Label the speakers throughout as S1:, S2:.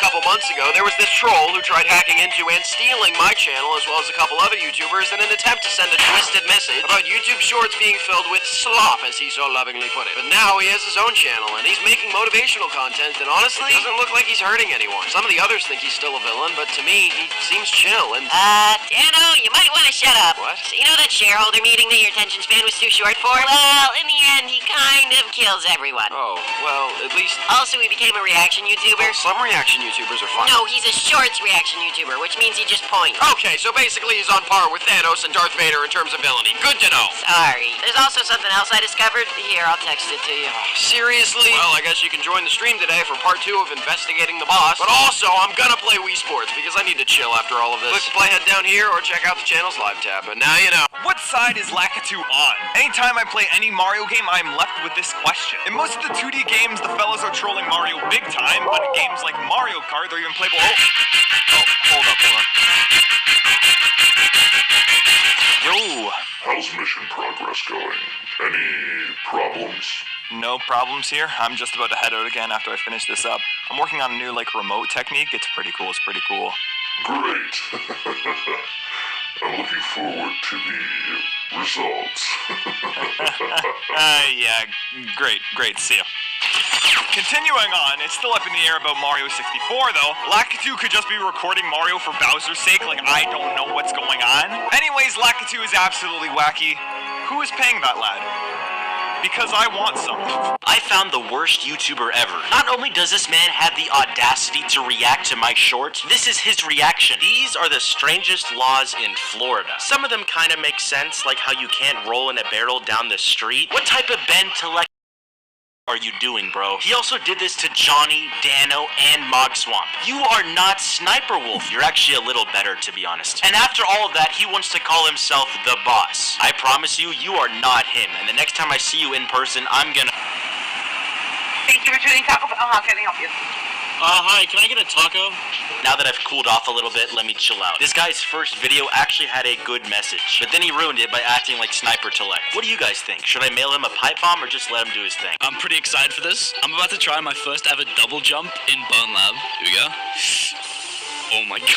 S1: couple months ago, there was this troll who tried hacking into and stealing my channel as well as a couple other YouTubers in an attempt to send a twisted message about YouTube Shorts being filled with slop, as he so lovingly put it. But now he has his own channel, and he's making motivational content that honestly doesn't look like he's hurting anyone. Some of the others think he's still a villain, but to me, he seems chill and...
S2: Dano, you might want to shut up.
S1: What?
S2: So you know that shareholder meeting that your attention span was too short for? Well, in the end, he kind of kills everyone.
S1: Oh, well, at least...
S2: Also, he became a reaction YouTuber.
S1: Well, some reaction YouTubers are fun.
S2: No, he's a shorts reaction YouTuber, which means he just points.
S1: Okay, so basically he's on par with Thanos and Darth Vader in terms of villainy. Good to know.
S2: Sorry. There's also something else I discovered. Here, I'll text it to you.
S1: Seriously? Well, I guess you can join the stream today for part 2 of investigating the boss. But also, I'm gonna play Wii Sports because I need to chill after all of this. Click the playhead down here or check out the channel's live tab. But now you know.
S3: What side is Lakitu on? Anytime I play any Mario game, I'm left with this question. In most of the 2D games, the fellas are trolling Mario big time, but in games like Mario Kart, they're even playable. Oh, hold up. Yo.
S4: How's mission progress going? Any problems?
S3: No problems here. I'm just about to head out again after I finish this up. I'm working on a new, remote technique. It's pretty cool.
S4: Great. I'm looking forward to the results.
S3: Yeah, great. See ya. Continuing on, it's still up in the air about Mario 64, though. Lakitu could just be recording Mario for Bowser's sake, I don't know what's going on. Anyways, Lakitu is absolutely wacky. Who is paying that lad? Because I want some.
S5: I found the worst YouTuber ever. Not only does this man have the audacity to react to my shorts, this is his reaction. These are the strangest laws in Florida. Some of them kind of make sense, like how you can't roll in a barrel down the street. What type of bentellect are you doing, bro? He also did this to Johnny, Dano, and Mog Swamp. You are not Sniper Wolf. You're actually a little better, to be honest. And after all of that, he wants to call himself the boss. I promise you, you are not him. And the next time I see you in person, I'm gonna...
S6: Thank you for choosing Taco Bell. How can I help you?
S5: Hi, can I get a taco? Now that I've cooled off a little bit, let me chill out. This guy's first video actually had a good message, but then he ruined it by acting like Sniper Telect. What do you guys think? Should I mail him a pipe bomb or just let him do his thing?
S7: I'm pretty excited for this. I'm about to try my first ever double jump in Burn Lab. Here we go. Oh my god.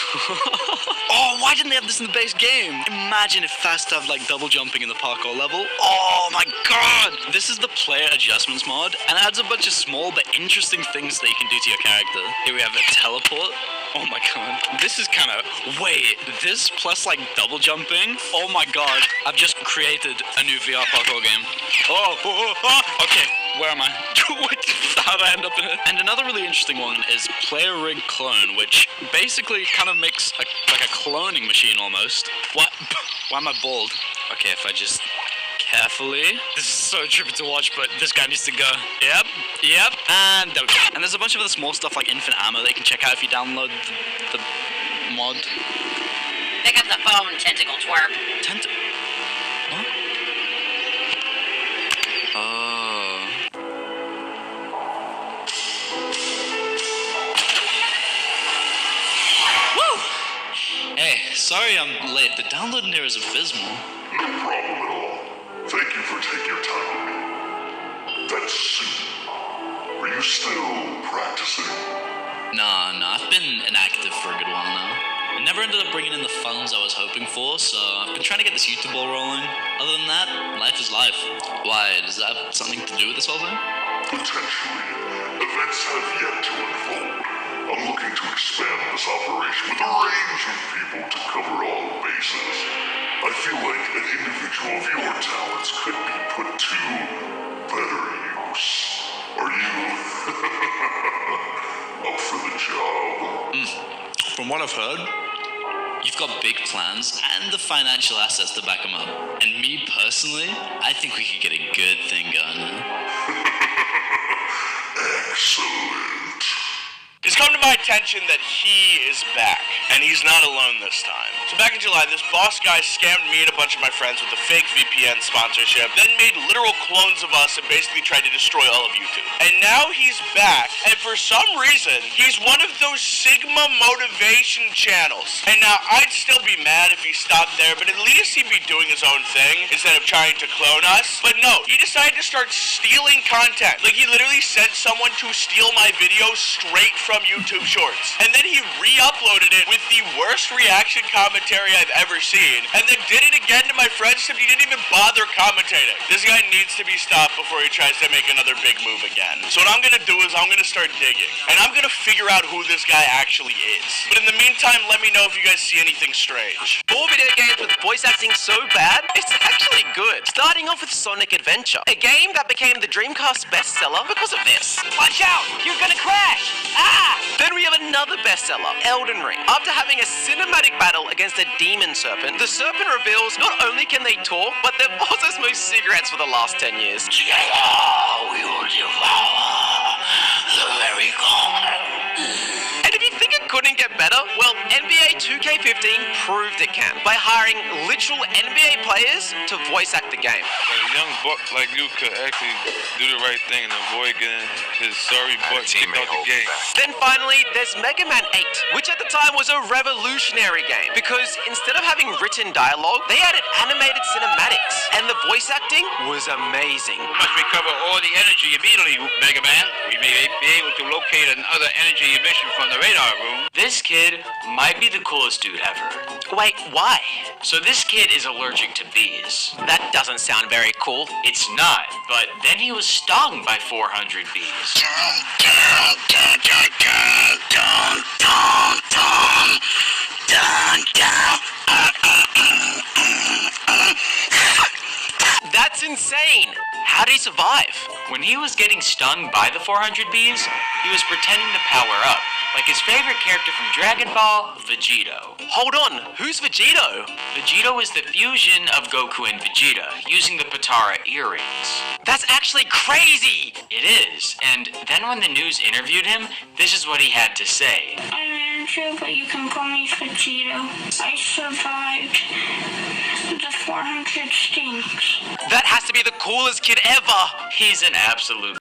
S7: Oh, why didn't they have this in the base game? Imagine if Fast have double jumping in the parkour level. Oh my god. This is the player adjustments mod, and it adds a bunch of small but interesting things that you can do to your character. Here we have a teleport. Oh my god. This is kind of... Wait, this plus double jumping? Oh my god. I've just created a new VR parkour game. Oh. Okay, where am I? How did I end up in it? And another really interesting one is Player Rig Clone, which basically kind of makes a cloning machine almost. What? Why am I bald? Okay, if I just... Carefully. This is so trippy to watch, but this guy needs to go. Yep. And there we go. And there's a bunch of other small stuff like infinite ammo that you can check out if you download the mod.
S2: Pick up the phone, tentacle twerp.
S7: What? Oh. Woo! Hey, sorry I'm late. The download in there is abysmal.
S4: No problem at all. Thank you for taking your time with me. That's soon. Are you still practicing?
S7: Nah, I've been inactive for a good while now. I never ended up bringing in the funds I was hoping for, so I've been trying to get this YouTube ball rolling. Other than that, life is life. Why, does that have something to do with this whole thing?
S4: Potentially. Events have yet to unfold. I'm looking to expand this operation with a range of people to cover all bases. I feel like an individual of your talents could be put to better use. Are you up for the job?
S7: From what I've heard, you've got big plans and the financial assets to back them up. And me personally, I think we could get a good thing going now.
S4: Excellent.
S8: It's come to my attention that he is back, and he's not alone this time. So back in July, this boss guy scammed me and a bunch of my friends with a fake VPN sponsorship, then made literal clones of us and basically tried to destroy all of YouTube. And now he's back, And for some reason, he's one of those Sigma motivation channels. And now, I'd still be mad if he stopped there, but at least he'd be doing his own thing instead of trying to clone us. But no, he decided to start stealing content. Like, he literally sent someone to steal my video straight from YouTube Shorts. And then he re-uploaded it with the worst reaction commentary I've ever seen. And then did it again to my friends, except he didn't even bother commentating. This guy needs to be stopped before he tries to make another big move again. So what I'm gonna do is I'm gonna start digging. And I'm gonna figure out who this guy actually is. But in the meantime, let me know if you guys see anything strange.
S1: For video games with voice acting so bad, it's actually good. Starting off with Sonic Adventure, a game that became the Dreamcast bestseller because of this.
S2: Watch out! You're gonna crash! Ah!
S1: Then we have another bestseller, Elden Ring. After having a cinematic battle against a demon serpent, the serpent reveals not only can they talk, but they've also smoked cigarettes for the last 10 years.
S2: Together we will devour the very corner.
S1: And if you think it couldn't get better, well, NBA 2K15 proved it can by hiring literal NBA players to voice act the game.
S9: Like a young buck like you could actually do the right thing and avoid getting his sorry butt kicked out the game.
S1: Then finally, there's Mega Man 8, which at the time was a revolutionary game because instead of having written dialogue, they added animated cinematics, and the voice acting was amazing.
S10: Must recover all the energy immediately, Mega Man. We may be able to locate another energy emission from the radar room.
S11: This kid might be the coolest dude ever.
S1: Wait, why?
S11: So this kid is allergic to bees.
S1: That doesn't sound very cool.
S11: It's not, but then he was stung by 400 bees.
S1: That's insane. How did he survive?
S11: When he was getting stung by the 400 bees, he was pretending to power up, like his favorite character from Dragon Ball, Vegito.
S1: Hold on, who's Vegito?
S11: Vegito is the fusion of Goku and Vegeta, using the Potara earrings.
S1: That's actually crazy!
S11: It is, and then when the news interviewed him, this is what he had to say.
S12: I'm Andrew, but you can call me Vegito. I survived the 400 stings.
S1: That has to be the coolest kid ever!
S11: He's an absolute.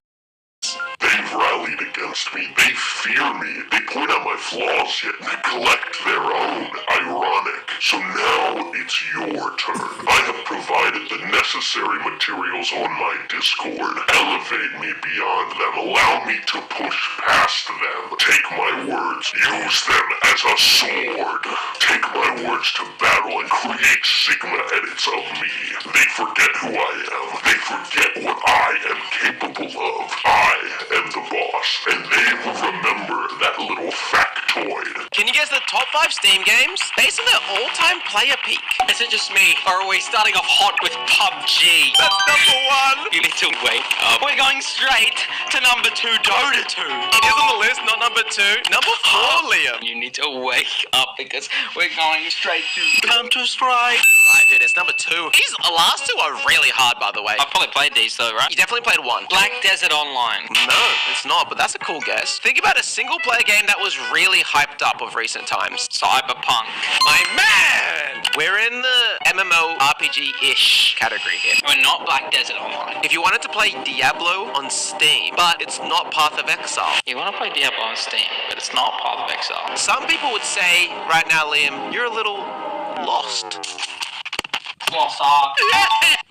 S4: They've rallied against me. They fear me. They point out my flaws, yet neglect their own. Ironic. So now it's your turn. I have provided the necessary materials on my Discord. Elevate me beyond them. Allow me to push past them. Take my words. Use them as a sword. Take my words to battle and create Sigma edits of me. They forget who I am. They forget what I am capable of. I am the boss, and they will remember that little factoid.
S1: Can you guess the top 5 Steam games based on their all-time player peak?
S5: Is it just me, or are we starting off hot with PUBG?
S1: That's number 1!
S5: You need to wake up. We're going straight to number 2, Dota 2.
S1: It is on the list, not number 2. Number 4, Liam.
S5: You need to wake up because we're going straight to Counter-Strike.
S1: You're right, dude, it's number 2. These last 2 are really hard, by the way.
S5: I probably played these though, right?
S1: You definitely played 1.
S5: Black Desert Online.
S1: No, it's not, but that's a cool guess. Think about a single-player game that was really hyped up of recent times.
S5: Cyberpunk.
S1: My man! We're in the MMORPG-ish category here.
S5: We're not Black Desert Online.
S1: If you wanted to play Diablo on Steam, but it's not Path of Exile.
S5: You want to play Diablo on Steam, but it's not Path of Exile.
S1: Some people would say, right now, Liam, you're a little lost.
S5: Lost Ark.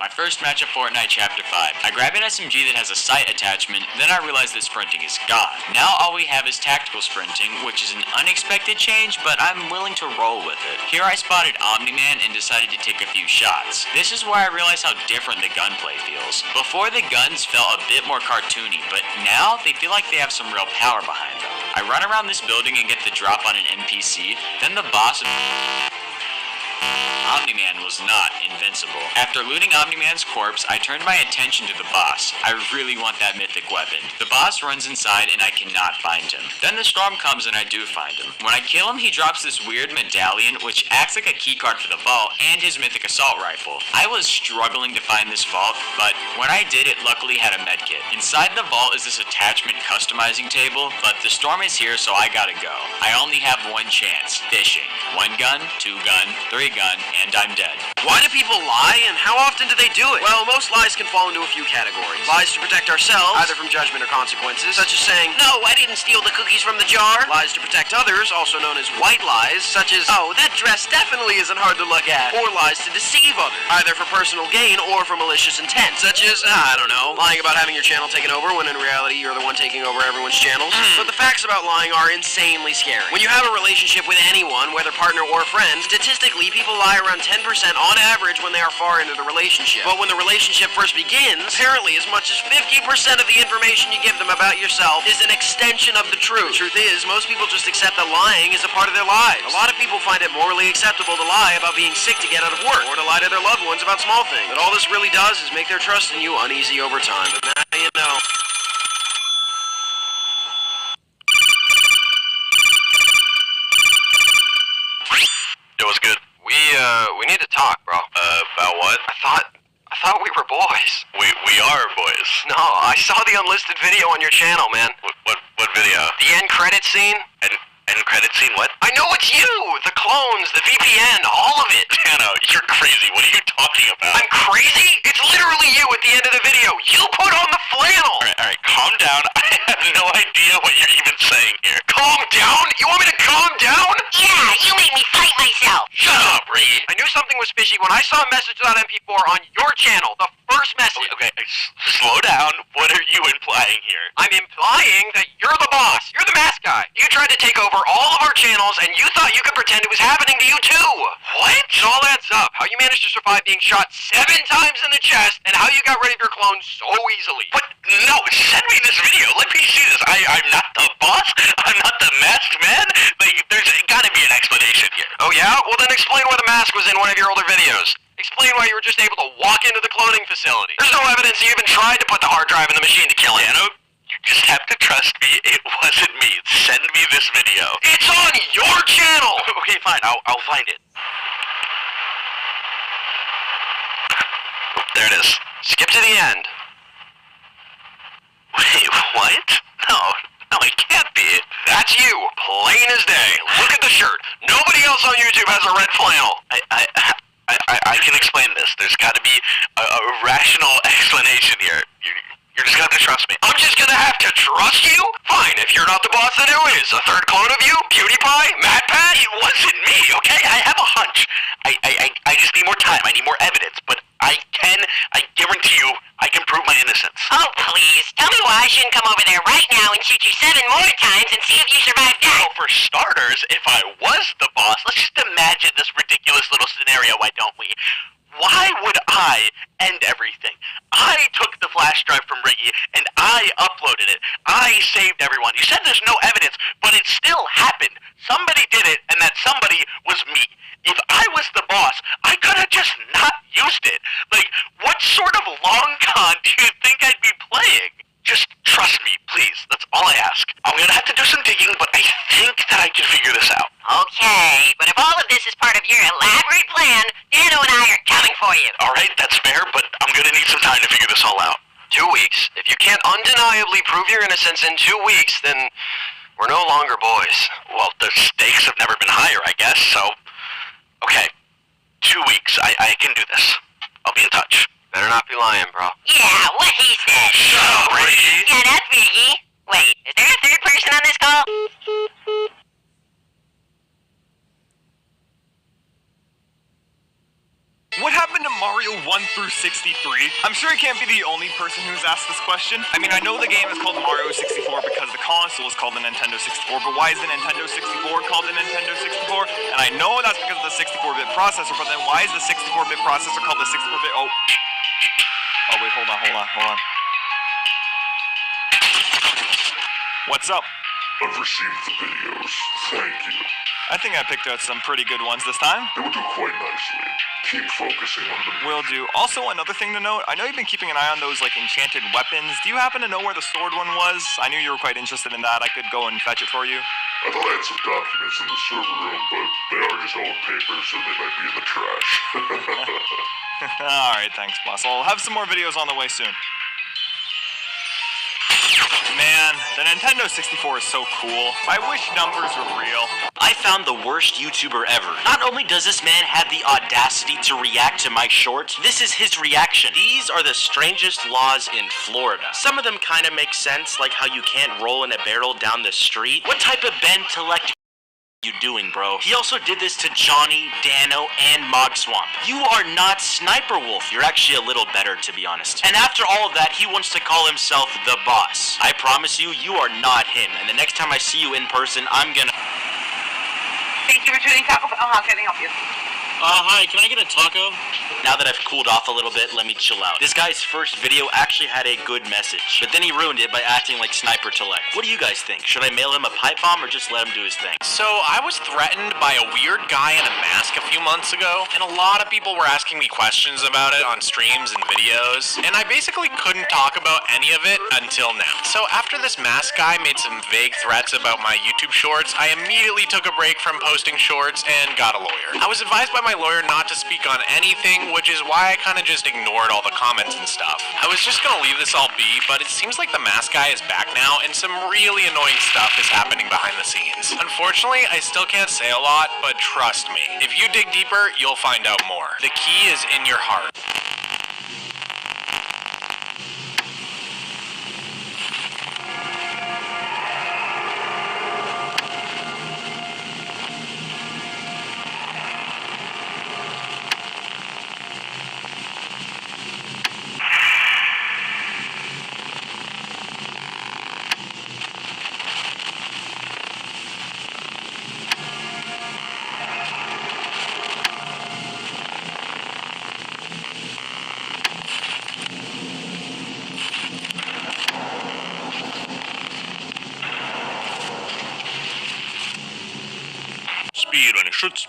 S11: My first match of Fortnite Chapter 5. I grab an SMG that has a sight attachment, then I realize that sprinting is gone. Now all we have is tactical sprinting, which is an unexpected change, but I'm willing to roll with it. Here I spotted Omni-Man and decided to take a few shots. This is where I realized how different the gunplay feels. Before, the guns felt a bit more cartoony, but now they feel like they have some real power behind them. I run around this building and get the drop on an NPC, then the boss of Omni-Man was not invincible. After looting Omni-Man's corpse, I turned my attention to the boss. I really want that mythic weapon. The boss runs inside and I cannot find him. Then the storm comes and I do find him. When I kill him, he drops this weird medallion which acts like a keycard for the vault and his mythic assault rifle. I was struggling to find this vault, but when I did, it luckily had a medkit. Inside the vault is this attachment customizing table, but the storm is here, so I gotta go. I only have one chance. Fishing. 1 gun, 2 gun, 3 gun, and I'm dead.
S1: Why do people lie, and how often do they do it? Well, most lies can fall into a few categories. Lies to protect ourselves, either from judgment or consequences, such as saying, "No, I didn't steal the cookies from the jar." Lies to protect others, also known as white lies, such as, "Oh, that dress definitely isn't hard to look at." Or lies to deceive others, either for personal gain or for malicious intent, such as, I don't know, lying about having your channel taken over when in reality you're the one taking over everyone's channels. But the facts about lying are insanely scary. When you have a relationship with anyone, whether partner or friend, statistically people lie around 10% on average when they are far into the relationship. But when the relationship first begins, apparently as much as 50% of the information you give them about yourself is an extension of the truth. The truth is, most people just accept that lying is a part of their lives. A lot of people find it morally acceptable to lie about being sick to get out of work, or to lie to their loved ones about small things. But all this really does is make their trust in you uneasy over time. But now you know.
S5: It was good. We need to talk, bro. About what? I thought we were boys. We are boys. No, I saw the unlisted video on your channel, man. What video? The end credit scene. End credit scene, what? I know it's you! The clones, the VPN, all of it! Dano, you're crazy. What are you talking about? I'm crazy? It's literally you at the end of the video. You put on the flannel! Alright, calm down. I have no idea what you're even saying here. Calm down? You want me to calm down?
S2: Yeah, you made me fight myself.
S5: Shut up, Reed. I knew something was fishy when I saw a message.mp4 on your channel. The first message. Okay, slow down. What are you implying here? I'm implying that you're the boss. You're the mask guy. You tried to take over all of our channels, and you thought you could pretend it was happening to you too. What? It all adds up. How you managed to survive being shot 7 times in the chest, and how you got rid of your clone so easily. But no, send me this video. Let me see this. I'm not the boss. I'm not the masked man. Like, there's gotta be an explanation here. Oh yeah? Well then explain why the mask was in one of your older videos. Explain why you were just able to walk into the cloning facility. There's no evidence you even tried to put the hard drive in the machine to kill him. Dano, you just have to trust me. It wasn't me. Send me this video. It's on your channel! Okay, fine. I'll find it. There it is. Skip to the end. Wait, what? No, it can't be. That's you, plain as day. Look at the shirt. Nobody else on YouTube has a red flannel. I can explain this. There's got to be a rational explanation here. You're just gonna have to trust me. I'm just gonna have to trust you? Fine, if you're not the boss, then who is? A third clone of you? PewDiePie? MadPat? It wasn't me, okay? I have a hunch. I just need more time. I need more evidence. But I guarantee you, I can prove my innocence.
S2: Oh, please. Tell me why I shouldn't come over there right now and shoot you 7 more times and see if you survive that.
S5: Well, for starters, if I was the boss, let's just imagine this ridiculous little scenario, why don't we? Why would I end everything? I took the flash drive from Riggy, and I uploaded it. I saved everyone. You said there's no evidence, but it still happened. Somebody did it, and that somebody was me. If I was the boss, I could have just not used it. Like, what sort of long con do you think I'd be playing? Just trust me, please. That's all I ask. I'm gonna have to do some digging, but I think that I can figure this out.
S2: Okay, but if all of this is part of your elaborate plan, Dano and I are coming for you.
S5: Alright, that's fair, but I'm gonna need some time to figure this all out. 2 weeks. If you can't undeniably prove your innocence in 2 weeks, then we're no longer boys. Well, the stakes have never been higher, I guess, so... Okay. 2 weeks. I can do this. I'll be in touch. Better not be lying, bro.
S2: Yeah, what he said.
S5: Shut up, Ricky!
S2: Shut up, Ricky. Wait, is there a third person on this call?
S3: What happened to Mario 1 through 63? I'm sure he can't be the only person who's asked this question. I mean, I know the game is called Mario 64 because the console is called the Nintendo 64, but why is the Nintendo 64 called the Nintendo 64? And I know that's because of the 64-bit processor, but then why is the 64-bit processor called the 64-bit... Oh, wait, hold on. What's up?
S4: I've received the videos. Thank you.
S3: I think I picked out some pretty good ones this time.
S4: They will do quite nicely. Keep focusing on them.
S3: Will do. Also, another thing to note, I know you've been keeping an eye on those, like, enchanted weapons. Do you happen to know where the sword one was? I knew you were quite interested in that. I could go and fetch it for you.
S4: I thought I had some documents in the server room, but they are just old papers, so they might be in the trash.
S3: Alright, thanks, boss. I'll have some more videos on the way soon. Man, the Nintendo 64 is so cool. I wish numbers were real.
S5: I found the worst YouTuber ever. Not only does this man have the audacity to react to my short, this is his reaction. These are the strangest laws in Florida. Some of them kind of make sense, like how you can't roll in a barrel down the street. What type of bentellect you doing, bro? He also did this to Johnny, Dano, and Mogswamp. You are not Sniper Wolf. You're actually a little better, to be honest. And after all of that, he wants to call himself the boss. I promise you, you are not him. And the next time I see you in person, I'm gonna...
S6: Thank you for tuning Taco Bell. How can I help you?
S7: Hi, can I get a taco?
S5: Now that I've cooled off a little bit, let me chill out. This guy's first video actually had a good message, but then he ruined it by acting like Sniper Telect. What do you guys think? Should I mail him a pipe bomb or just let him do his thing?
S13: So, I was threatened by a weird guy in a mask a few months ago, and a lot of people were asking me questions about it on streams and videos, and I basically couldn't talk about any of it until now. So, after this mask guy made some vague threats about my YouTube shorts, I immediately took a break from posting shorts and got a lawyer. I was advised by my lawyer not to speak on anything, which is why I kind of just ignored all the comments and stuff. I was just gonna leave this all be, but it seems like the mask guy is back now, and some really annoying stuff is happening behind the scenes. Unfortunately, I still can't say a lot, but trust me, if you dig deeper, you'll find out more. The key is in your heart.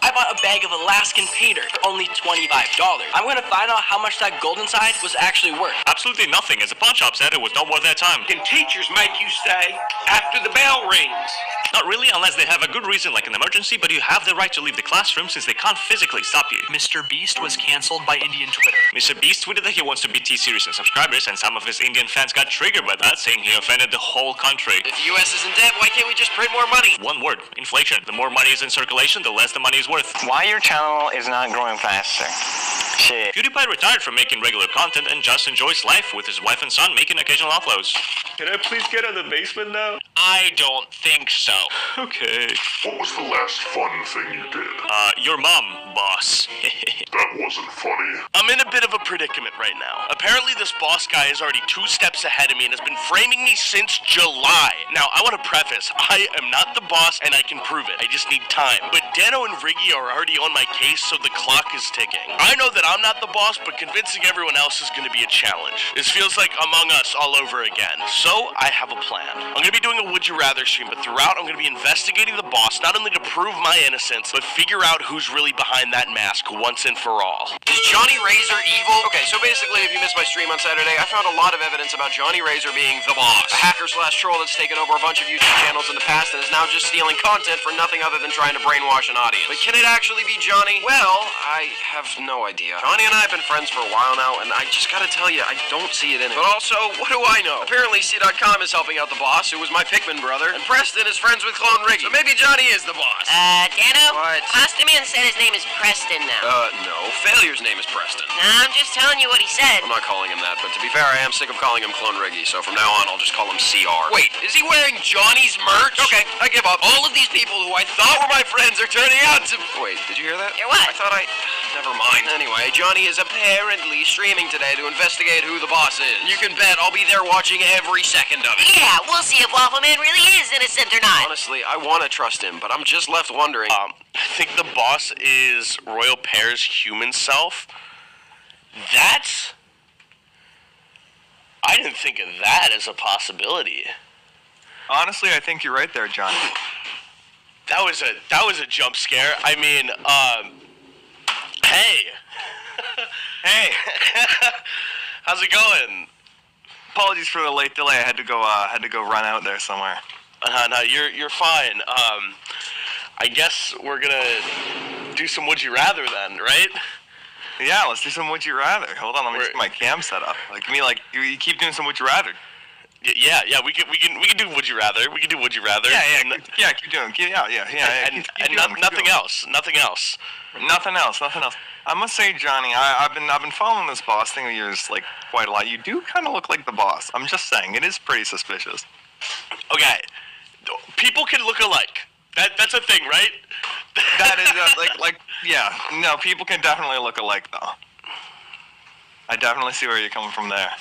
S14: I bought a bag of Alaskan Pater for only $25. I'm gonna find out how much that golden side was actually worth.
S15: Absolutely nothing, as the pawn shop said it was not worth their time.
S8: Can teachers make you stay after the bell rings?
S15: Not really, unless they have a good reason like an emergency, but you have the right to leave the classroom since they can't physically stop you.
S16: Mr. Beast was cancelled by Indian Twitter.
S15: Mr. Beast tweeted that he wants to beat T-Series and subscribers, and some of his Indian fans got triggered by that, saying he offended the whole country.
S1: If the US is in debt, why can't we just print more money?
S15: One word, inflation. The more money is in circulation, the less the money is worth.
S17: Why your channel is not growing faster? Shit.
S15: PewDiePie retired from making regular content and just enjoys life with his wife and son making occasional uploads.
S3: Can I please get out of the basement now?
S13: I don't think so.
S15: Okay.
S4: What was the last fun thing you did?
S15: Your mom, boss.
S4: That wasn't funny.
S8: I'm in a bit of a predicament right now. Apparently this boss guy is already 2 steps ahead of me and has been framing me since July. Now, I want to preface, I am not the boss and I can prove it. I just need time. But Dano and Riggy are already on my case, so the clock is ticking. I know that I'm not the boss, but convincing everyone else is going to be a challenge. This feels like Among Us all over again. So, I have a plan. I'm going to be doing a Would You Rather stream, but throughout I'm going to be investigating the boss, not only to prove my innocence, but figure out who's really behind that mask once and for all.
S1: Is Johnny Razor evil? Okay, so basically, if you missed my stream on Saturday, I found a lot of evidence about Johnny Razor being the boss. A hacker/troll that's taken over a bunch of YouTube channels in the past and is now just stealing content for nothing other than trying to brainwash an audience. But can it actually be Johnny? Well, I have no idea. Johnny and I have been friends for a while now, and I just gotta tell you, I don't see it in it. But also, what do I know? Apparently, C.com is helping out the boss, who was my Pikmin brother, and Preston is friends with Clone Riggy. So maybe Johnny is the boss.
S2: Dano?
S1: What?
S2: Pasta Man said his name is Preston now.
S1: No. Failure's name is Preston.
S2: Nah, I'm just telling you what he said.
S1: I'm not calling him that, but to be fair, I am sick of calling him Clone Riggy, so from now on, I'll just call him CR. Wait, is he wearing Johnny's merch? Okay, I give up. All of these people who I thought were my friends are turning out to... Wait, did you hear that?
S2: Hear what?
S1: I thought Never mind. Anyway, Johnny is apparently streaming today to investigate who the boss is. You can bet I'll be there watching every second of it.
S2: Yeah, we'll see if Waffle Man really is innocent or not.
S1: Honestly, I want to trust him, but I'm just left wondering.
S8: I think the boss is Royal Pear's human self. I didn't think of that as a possibility.
S3: Honestly, I think you're right there, John.
S8: That was a jump scare. I mean, hey.
S3: Hey.
S8: How's it going?
S3: Apologies for the late delay. I had to go run out there somewhere.
S8: No, you're fine. I guess we're gonna do some Would You Rather then, right?
S3: Yeah, let's do some Would You Rather. Hold on, let me just get my cam set up. You keep doing some Would You Rather.
S5: Yeah, we can do Would You Rather. We can do Would You Rather.
S3: Yeah, keep doing.
S5: Nothing else.
S3: Nothing else. I must say, Johnny, I've been following this boss thing of yours like quite a lot. You do kind of look like the boss. I'm just saying, it is pretty suspicious.
S5: Okay, people can look alike. That's a thing, right?
S3: That is yeah. No, people can definitely look alike though. I definitely see where you're coming from there.